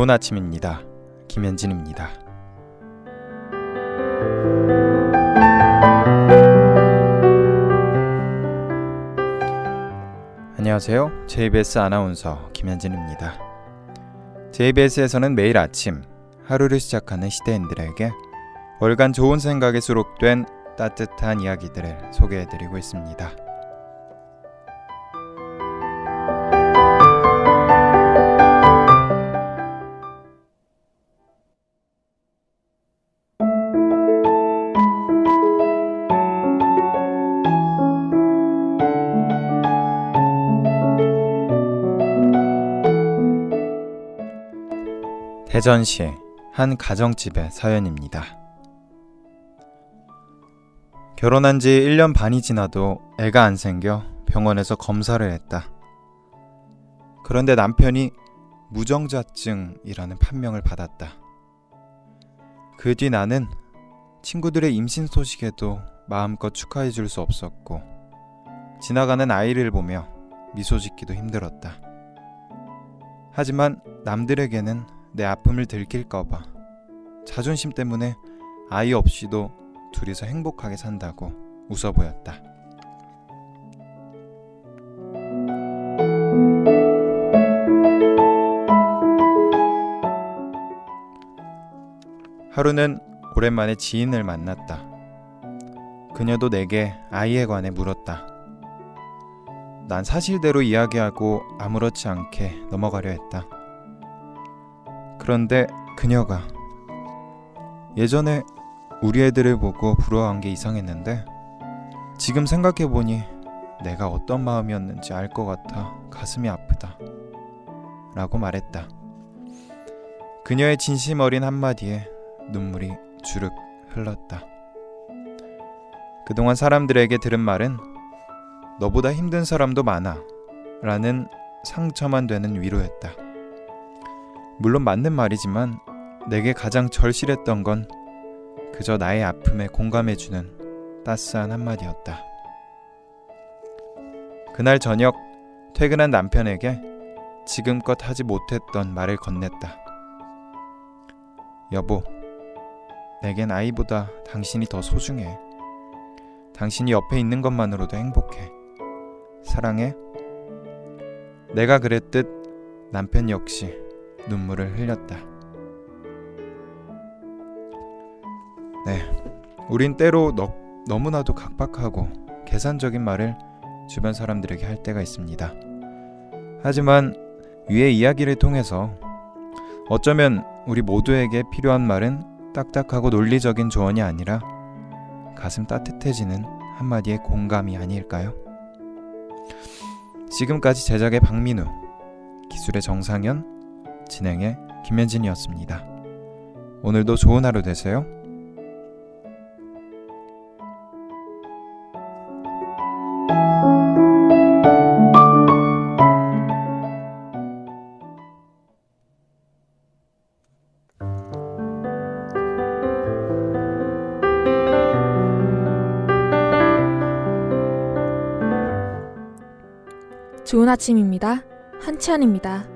좋은 아침입니다. 김현진입니다. 안녕하세요. JBS 아나운서 김현진입니다. JBS에서는 매일 아침 하루를 시작하는 시대인들에게 월간 좋은 생각에 수록된 따뜻한 이야기들을 소개해드리고 있습니다. 대전시 한 가정집의 사연입니다. 결혼한 지 1년 반이 지나도 애가 안 생겨 병원에서 검사를 했다. 그런데 남편이 무정자증이라는 판명을 받았다. 그 뒤 나는 친구들의 임신 소식에도 마음껏 축하해 줄 수 없었고 지나가는 아이를 보며 미소 짓기도 힘들었다. 하지만 남들에게는 내 아픔을 들킬까봐 자존심 때문에 아이 없이도 둘이서 행복하게 산다고 웃어 보였다. 하루는 오랜만에 지인을 만났다. 그녀도 내게 아이에 관해 물었다. 난 사실대로 이야기하고 아무렇지 않게 넘어가려 했다. 그런데 그녀가 예전에 우리 애들을 보고 부러워한 게 이상했는데 지금 생각해보니 내가 어떤 마음이었는지 알 것 같아 가슴이 아프다 라고 말했다. 그녀의 진심 어린 한마디에 눈물이 주르륵 흘렀다. 그동안 사람들에게 들은 말은 너보다 힘든 사람도 많아 라는 상처만 되는 위로였다. 물론 맞는 말이지만 내게 가장 절실했던 건 그저 나의 아픔에 공감해주는 따스한 한마디였다. 그날 저녁 퇴근한 남편에게 지금껏 하지 못했던 말을 건넸다. 여보, 내겐 아이보다 당신이 더 소중해. 당신이 옆에 있는 것만으로도 행복해. 사랑해. 내가 그랬듯 남편 역시 눈물을 흘렸다. 네, 우린 때로 너무나도 각박하고 계산적인 말을 주변 사람들에게 할 때가 있습니다. 하지만 위의 이야기를 통해서 어쩌면 우리 모두에게 필요한 말은 딱딱하고 논리적인 조언이 아니라 가슴 따뜻해지는 한마디의 공감이 아닐까요? 지금까지 제작의 박민우, 기술의 정상현, 진행의 김현진이었습니다. 오늘도 좋은 하루 되세요. 좋은 아침입니다. 한치환입니다.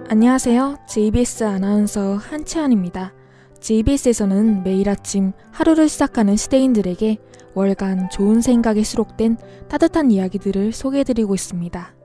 안녕하세요. JBS 아나운서 한치환입니다. JBS에서는 매일 아침 하루를 시작하는 시대인들에게 월간 좋은 생각에 수록된 따뜻한 이야기들을 소개해드리고 있습니다.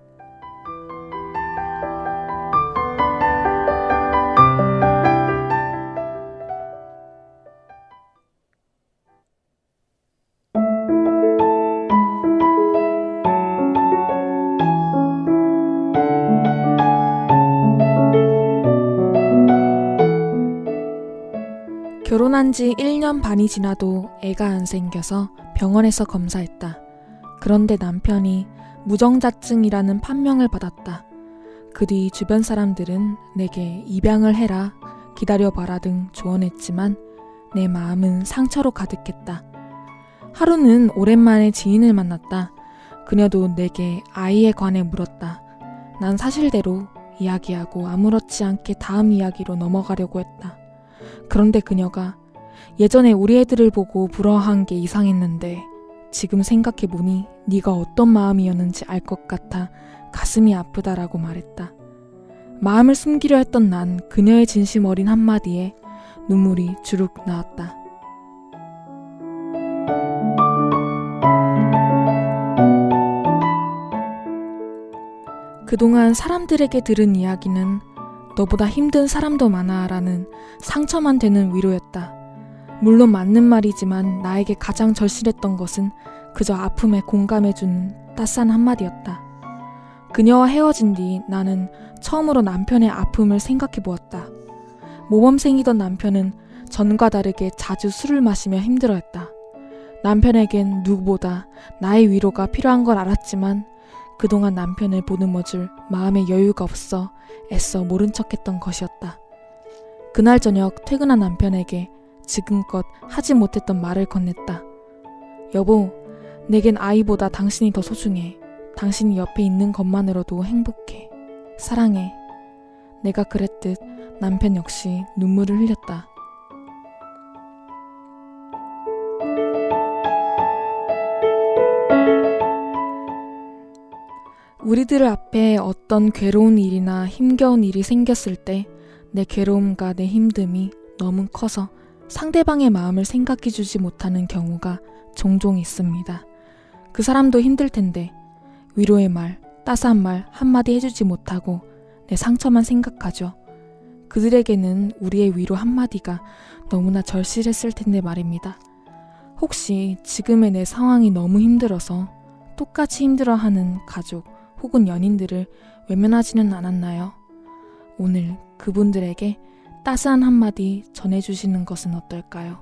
결혼한 지 1년 반이 지나도 애가 안 생겨서 병원에서 검사했다. 그런데 남편이 무정자증이라는 판명을 받았다. 그 뒤 주변 사람들은 내게 입양을 해라, 기다려봐라 등 조언했지만 내 마음은 상처로 가득했다. 하루는 오랜만에 지인을 만났다. 그녀도 내게 아이에 관해 물었다. 난 사실대로 이야기하고 아무렇지 않게 다음 이야기로 넘어가려고 했다. 그런데 그녀가 예전에 우리 애들을 보고 부러워한 게 이상했는데 지금 생각해보니 네가 어떤 마음이었는지 알 것 같아 가슴이 아프다라고 말했다. 마음을 숨기려 했던 난 그녀의 진심 어린 한마디에 눈물이 주룩 나왔다. 그동안 사람들에게 들은 이야기는 너보다 힘든 사람도 많아 라는 상처만 되는 위로였다. 물론 맞는 말이지만 나에게 가장 절실했던 것은 그저 아픔에 공감해주는 따스한 한마디였다. 그녀와 헤어진 뒤 나는 처음으로 남편의 아픔을 생각해보았다. 모범생이던 남편은 전과 다르게 자주 술을 마시며 힘들어했다. 남편에겐 누구보다 나의 위로가 필요한 걸 알았지만 그동안 남편을 보듬어줄 마음의 여유가 없어 애써 모른 척했던 것이었다. 그날 저녁 퇴근한 남편에게 지금껏 하지 못했던 말을 건넸다. 여보, 내겐 아이보다 당신이 더 소중해. 당신이 옆에 있는 것만으로도 행복해. 사랑해. 내가 그랬듯 남편 역시 눈물을 흘렸다. 우리들 앞에 어떤 괴로운 일이나 힘겨운 일이 생겼을 때 내 괴로움과 내 힘듦이 너무 커서 상대방의 마음을 생각해주지 못하는 경우가 종종 있습니다. 그 사람도 힘들 텐데 위로의 말, 따스한 말 한마디 해주지 못하고 내 상처만 생각하죠. 그들에게는 우리의 위로 한마디가 너무나 절실했을 텐데 말입니다. 혹시 지금의 내 상황이 너무 힘들어서 똑같이 힘들어하는 가족 혹은 연인들을 외면하지는 않았나요? 오늘 그분들에게 따스한 한마디 전해주시는 것은 어떨까요?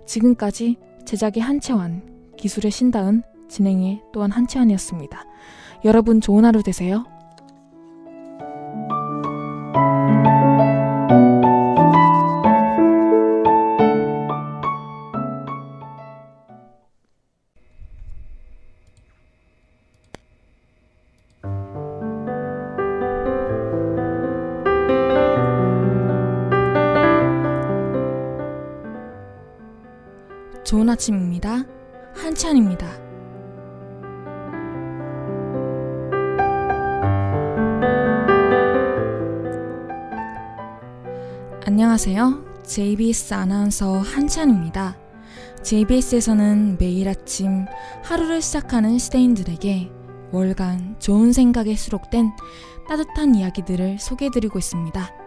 지금까지 제작의 한채환, 기술의 신다은, 진행의 또한 한채환이었습니다. 여러분 좋은 하루 되세요. 좋은 아침입니다. 한찬입니다. 안녕하세요. JBS 아나운서 한찬입니다. JBS에서는 매일 아침 하루를 시작하는 시대인들에게 월간 좋은 생각에 수록된 따뜻한 이야기들을 소개해드리고 있습니다.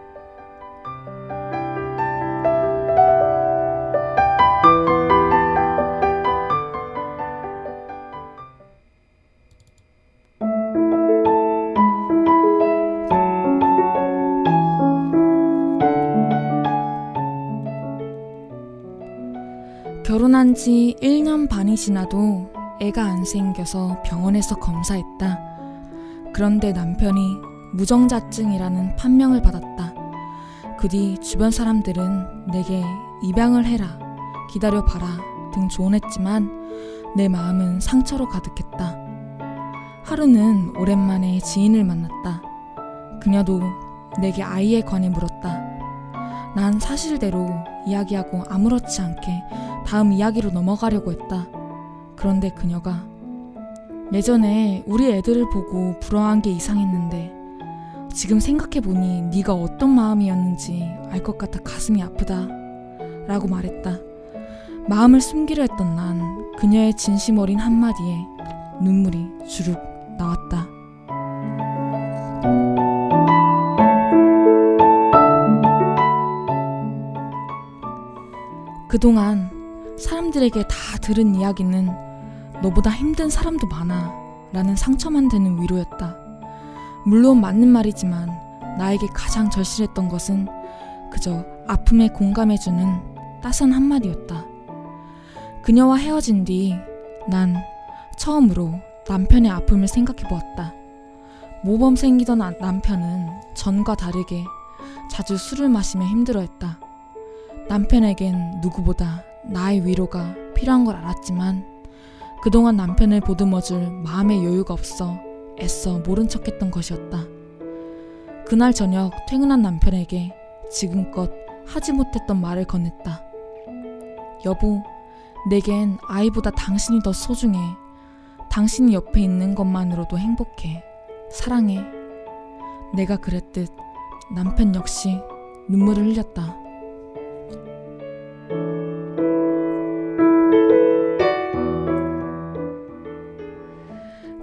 결혼한 지 1년 반이 지나도 애가 안 생겨서 병원에서 검사했다. 그런데 남편이 무정자증이라는 판명을 받았다. 그 뒤 주변 사람들은 내게 입양을 해라, 기다려봐라 등 조언했지만 내 마음은 상처로 가득했다. 하루는 오랜만에 지인을 만났다. 그녀도 내게 아이에 관해 물었다. 난 사실대로 이야기하고 아무렇지 않게 다음 이야기로 넘어가려고 했다. 그런데 그녀가 예전에 우리 애들을 보고 부러워한 게 이상했는데 지금 생각해보니 네가 어떤 마음이었는지 알 것 같아 가슴이 아프다 라고 말했다. 마음을 숨기려 했던 난 그녀의 진심 어린 한마디에 눈물이 주룩 나왔다. 그동안 사람들에게 다 들은 이야기는 너보다 힘든 사람도 많아 라는 상처만 되는 위로였다. 물론 맞는 말이지만 나에게 가장 절실했던 것은 그저 아픔에 공감해주는 따스한 한마디였다. 그녀와 헤어진 뒤 난 처음으로 남편의 아픔을 생각해보았다. 모범생이던 남편은 전과 다르게 자주 술을 마시며 힘들어했다. 남편에겐 누구보다 나의 위로가 필요한 걸 알았지만 그동안 남편을 보듬어줄 마음의 여유가 없어 애써 모른 척했던 것이었다. 그날 저녁 퇴근한 남편에게 지금껏 하지 못했던 말을 건넸다. 여보, 내겐 아이보다 당신이 더 소중해. 당신이 옆에 있는 것만으로도 행복해. 사랑해. 내가 그랬듯 남편 역시 눈물을 흘렸다.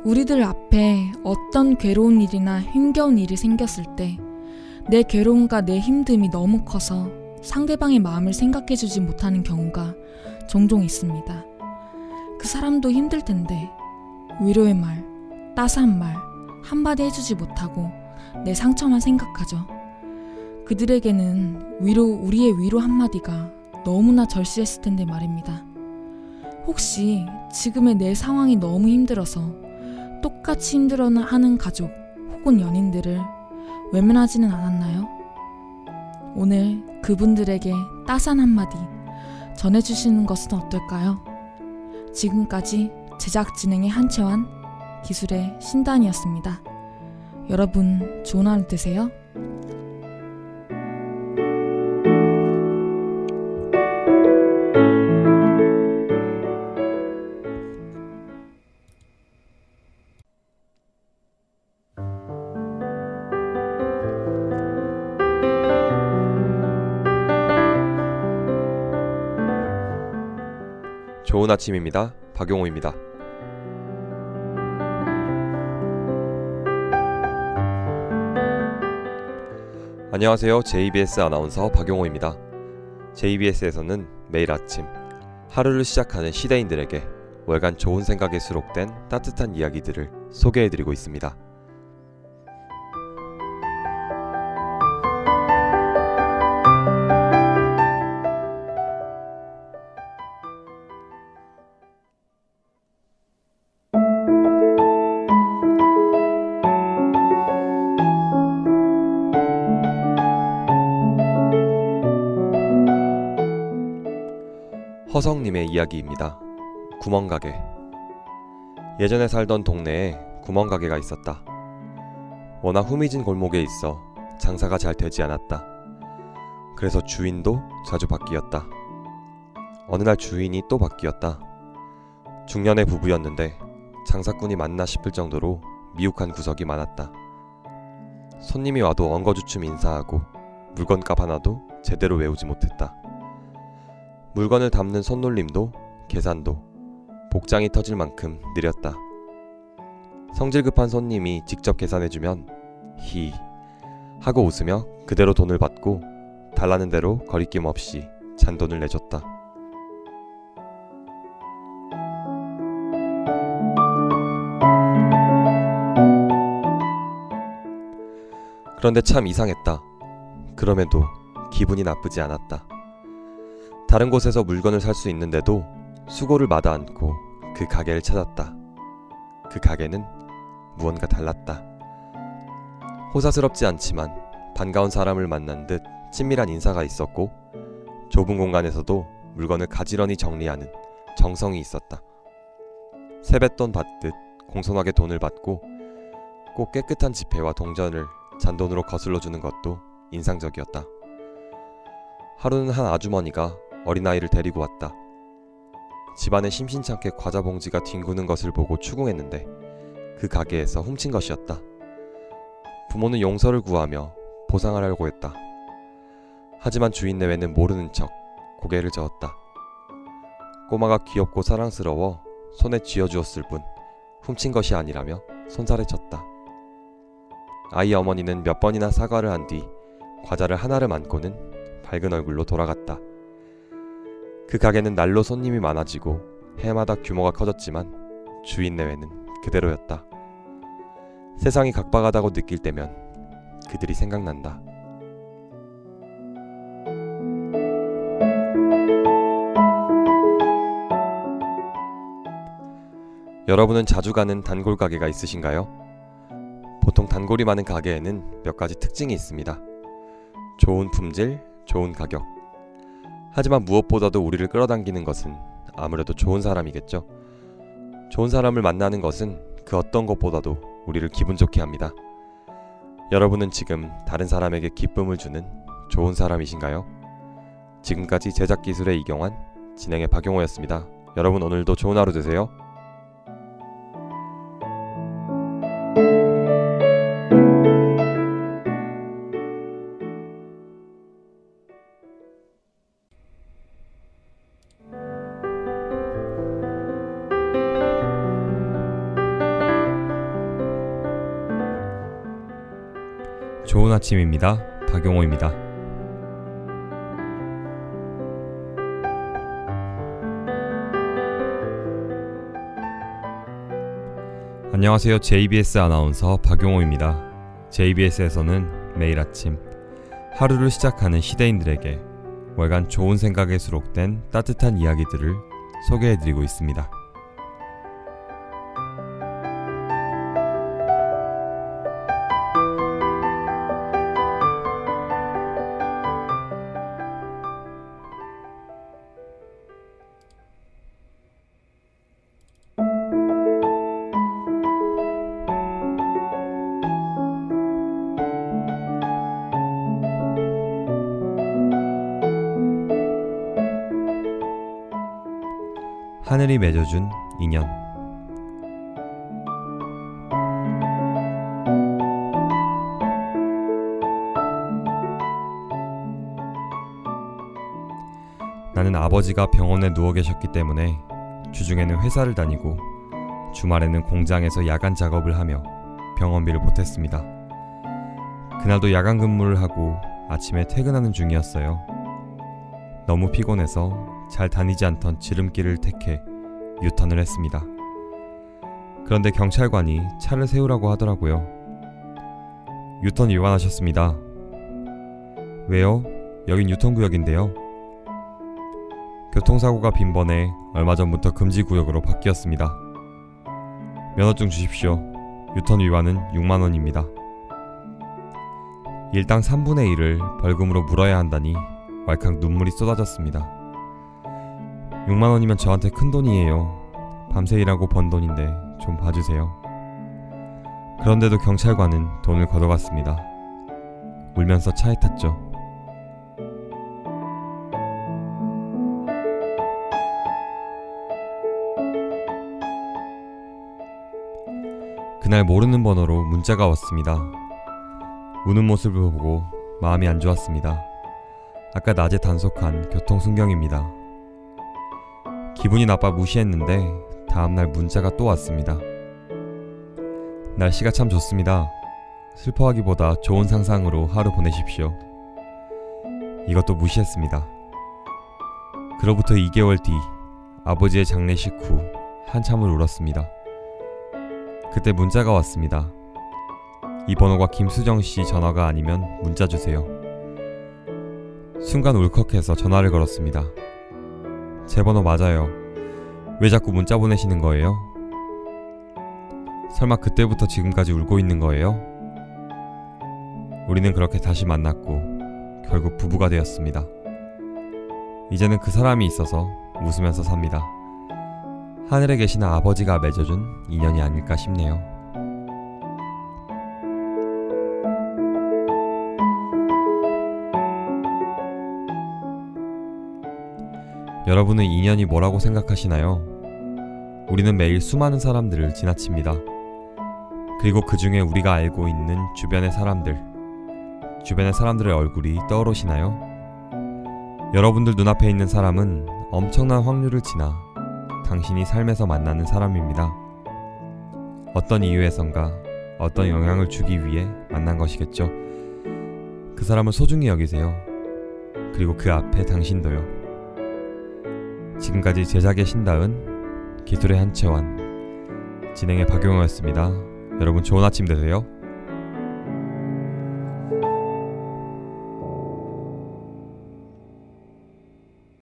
우리들 앞에 어떤 괴로운 일이나 힘겨운 일이 생겼을 때 내 괴로움과 내 힘듦이 너무 커서 상대방의 마음을 생각해주지 못하는 경우가 종종 있습니다. 그 사람도 힘들 텐데 위로의 말, 따스한 말 한마디 해주지 못하고 내 상처만 생각하죠. 그들에게는 우리의 위로 한마디가 너무나 절실했을 텐데 말입니다. 혹시 지금의 내 상황이 너무 힘들어서 똑같이 힘들어하는 가족 혹은 연인들을 외면하지는 않았나요? 오늘 그분들에게 따스한 한마디 전해주시는 것은 어떨까요? 지금까지 제작 진행의 한채환, 기술의 신단이었습니다. 여러분 좋은 하루 되세요. 좋은 아침입니다. 박용호입니다. 안녕하세요. JBS 아나운서 박용호입니다. JBS에서는 매일 아침 하루를 시작하는 시대인들에게 월간 좋은 생각에 수록된 따뜻한 이야기들을 소개해드리고 있습니다. 허성님의 이야기입니다. 구멍가게. 예전에 살던 동네에 구멍가게가 있었다. 워낙 후미진 골목에 있어 장사가 잘 되지 않았다. 그래서 주인도 자주 바뀌었다. 어느 날 주인이 또 바뀌었다. 중년의 부부였는데 장사꾼이 맞나 싶을 정도로 미혹한 구석이 많았다. 손님이 와도 엉거주춤 인사하고 물건값 하나도 제대로 외우지 못했다. 물건을 담는 손놀림도 계산도 복장이 터질 만큼 느렸다. 성질 급한 손님이 직접 계산해주면 히 하고 웃으며 그대로 돈을 받고 달라는 대로 거리낌 없이 잔돈을 내줬다. 그런데 참 이상했다. 그럼에도 기분이 나쁘지 않았다. 다른 곳에서 물건을 살 수 있는데도 수고를 마다 않고 그 가게를 찾았다. 그 가게는 무언가 달랐다. 호사스럽지 않지만 반가운 사람을 만난 듯 친밀한 인사가 있었고 좁은 공간에서도 물건을 가지런히 정리하는 정성이 있었다. 세뱃돈 받듯 공손하게 돈을 받고 꼭 깨끗한 지폐와 동전을 잔돈으로 거슬러 주는 것도 인상적이었다. 하루는 한 아주머니가 어린아이를 데리고 왔다. 집안에 심심찮게 과자 봉지가 뒹구는 것을 보고 추궁했는데 그 가게에서 훔친 것이었다. 부모는 용서를 구하며 보상하려고 했다. 하지만 주인 내외는 모르는 척 고개를 저었다. 꼬마가 귀엽고 사랑스러워 손에 쥐어주었을 뿐 훔친 것이 아니라며 손살에 쳤다. 아이 어머니는 몇 번이나 사과를 한 뒤 과자를 하나를 안고는 밝은 얼굴로 돌아갔다. 그 가게는 날로 손님이 많아지고 해마다 규모가 커졌지만 주인 내외는 그대로였다. 세상이 각박하다고 느낄 때면 그들이 생각난다. 여러분은 자주 가는 단골 가게가 있으신가요? 보통 단골이 많은 가게에는 몇 가지 특징이 있습니다. 좋은 품질, 좋은 가격. 하지만 무엇보다도 우리를 끌어당기는 것은 아무래도 좋은 사람이겠죠. 좋은 사람을 만나는 것은 그 어떤 것보다도 우리를 기분 좋게 합니다. 여러분은 지금 다른 사람에게 기쁨을 주는 좋은 사람이신가요? 지금까지 제작기술의 이경환, 진행의 박용호였습니다. 여러분 오늘도 좋은 하루 되세요. 좋은 아침입니다. 박용호입니다. 안녕하세요. JBS 아나운서 박용호입니다. JBS에서는 매일 아침 하루를 시작하는 시대인들에게 월간 좋은 생각에 수록된 따뜻한 이야기들을 소개해드리고 있습니다. 하늘이 맺어준 인연. 나는 아버지가 병원에 누워 계셨기 때문에 주중에는 회사를 다니고 주말에는 공장에서 야간 작업을 하며 병원비를 보탰습니다. 그날도 야간 근무를 하고 아침에 퇴근하는 중이었어요. 너무 피곤해서 잘 다니지 않던 지름길을 택해 유턴을 했습니다. 그런데 경찰관이 차를 세우라고 하더라고요. 유턴 위반하셨습니다. 왜요? 여긴 유턴구역인데요. 교통사고가 빈번해 얼마 전부터 금지구역으로 바뀌었습니다. 면허증 주십시오. 유턴 위반은 6만원입니다. 일당 3분의 1을 벌금으로 물어야 한다니 왈칵 눈물이 쏟아졌습니다. 6만원이면 저한테 큰돈이에요. 밤새 일하고 번 돈인데 좀 봐주세요. 그런데도 경찰관은 돈을 걷어갔습니다. 울면서 차에 탔죠. 그날 모르는 번호로 문자가 왔습니다. 우는 모습을 보고 마음이 안 좋았습니다. 아까 낮에 단속한 교통순경입니다. 기분이 나빠 무시했는데 다음날 문자가 또 왔습니다. 날씨가 참 좋습니다. 슬퍼하기보다 좋은 상상으로 하루 보내십시오. 이것도 무시했습니다. 그로부터 2개월 뒤 아버지의 장례식 후 한참을 울었습니다. 그때 문자가 왔습니다. 이 번호가 김수정씨 전화가 아니면 문자 주세요. 순간 울컥해서 전화를 걸었습니다. 제 번호 맞아요. 왜 자꾸 문자 보내시는 거예요? 설마 그때부터 지금까지 울고 있는 거예요? 우리는 그렇게 다시 만났고 결국 부부가 되었습니다. 이제는 그 사람이 있어서 웃으면서 삽니다. 하늘에 계신 아버지가 맺어준 인연이 아닐까 싶네요. 여러분은 인연이 뭐라고 생각하시나요? 우리는 매일 수많은 사람들을 지나칩니다. 그리고 그 중에 우리가 알고 있는 주변의 사람들의 얼굴이 떠오르시나요? 여러분들 눈앞에 있는 사람은 엄청난 확률을 지나 당신이 삶에서 만나는 사람입니다. 어떤 이유에선가 어떤 영향을 주기 위해 만난 것이겠죠. 그 사람을 소중히 여기세요. 그리고 그 앞에 당신도요. 지금까지 제작의 신다은, 기술의 한채환, 진행의 박용호였습니다. 여러분 좋은 아침 되세요.